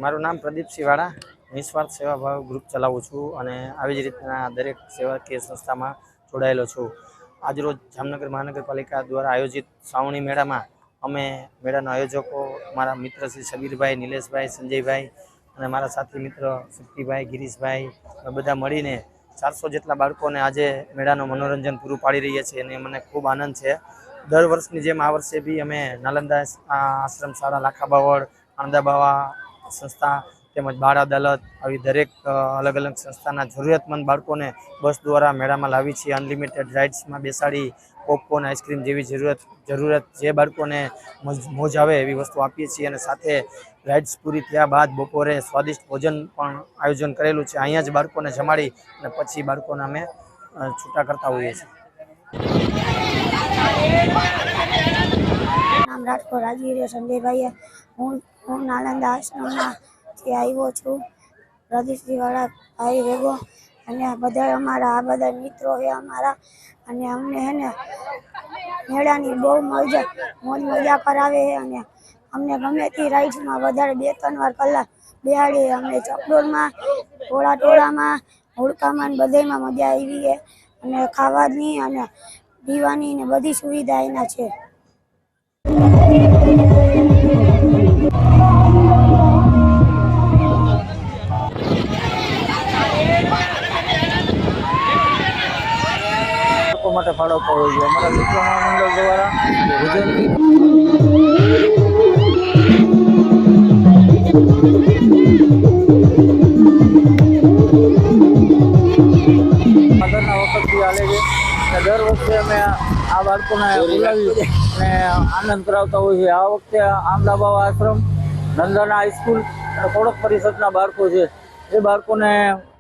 મારું નામ પ્રદીપસિંહ વાળા, નિસ્વાર્થ સેવાભાવ ગ્રુપ ચલાવું છું અને આવી જ રીતના દરેક સેવાકીય સંસ્થામાં જોડાયેલો છું. આજરોજ જામનગર મહાનગરપાલિકા દ્વારા આયોજિત શ્રાવણી મેળામાં અમે મેળાના આયોજકો મારા મિત્ર શ્રી સબીરભાઈ, નિલેશભાઈ, સંજયભાઈ અને મારા સાથી મિત્ર શક્તિભાઈ, ગિરીશભાઈ બધા મળીને 400 જેટલા બાળકોને આજે મેળાનું મનોરંજન પૂરું પાડી રહ્યા છીએ અને મને ખૂબ આનંદ છે. દર વર્ષની જેમ આ વર્ષે બી અમે નાલંદા આશ્રમ શાળા, લાખાબાવળ, આણંદાબાવા સંસ્થા તેમજ બાળ અદાલત આવી દરેક અલગ અલગ સંસ્થાના જરૂરિયાતમંદ બાળકોને બસ દ્વારા મેળામાં લાવી છીએ. અનલિમિટેડ રાઇડ્સમાં બેસાડી પોપકોર્ન, આઈસ્ક્રીમ જેવી જરૂરત જે બાળકોને મોજ આવે એવી વસ્તુ આપીએ છીએ અને સાથે રાઇડ્સ પૂરી થયા બાદ બપોરે સ્વાદિષ્ટ ભોજન પણ આયોજન કરેલું છે. અહીંયા જ બાળકોને જમાડી અને પછી બાળકોને અમે છૂટા કરતા હોઈએ છીએ. નામ રાજકોટ રાજવીર સંજયભાઈ. હું નાલંદા આશ્રમમાંથી આવ્યો છું, પ્રદીપસિંહ વાળા ભાઈ ભેગો, અને બધા અમારા આ બધા મિત્રો છે અમારા, અને અમને હે ને મેળાની બહુ મોજ મજા કરાવે છે અને અમને ગમે તે રાઇડ્સમાં વધારે 2-3 વાર કલાક બેહાડી. અમને ચકડોળમાં, ટોળામાં, હોડકામાં બધેમાં મજા આવી છે અને ખાવાની અને પીવાની ને બધી સુવિધા એના છે. માટે ફાળવતા હોય છે. અમારા મિત્રો મહામંડળ દ્વારા આગળના વખતથી હાલે છે અને દર વખતે અમે આ બાળકોને બોલાવી અને આનંદ કરાવતા હોય છે. આ વખતે આમદાબાવા આશ્રમ, નંદના હાઈસ્કૂલ અને ખોડક પરિષદના બાળકો છે. એ બાળકોને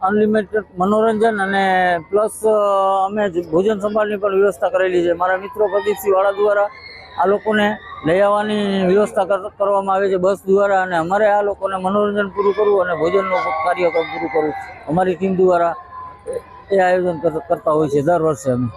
અનલિમિટેડ મનોરંજન અને પ્લસ અમે ભોજન સંભાળની પણ વ્યવસ્થા કરેલી છે. મારા મિત્રો પ્રદીપસિંહ વાળા દ્વારા આ લોકોને લઈ આવવાની વ્યવસ્થા કરવામાં આવે છે બસ દ્વારા, અને અમારે આ લોકોને મનોરંજન પૂરું કરવું અને ભોજનનું કાર્યક્રમ પૂરું કરવું અમારી ટીમ દ્વારા એ આયોજન કરતા હોય છે દર વર્ષે અમે.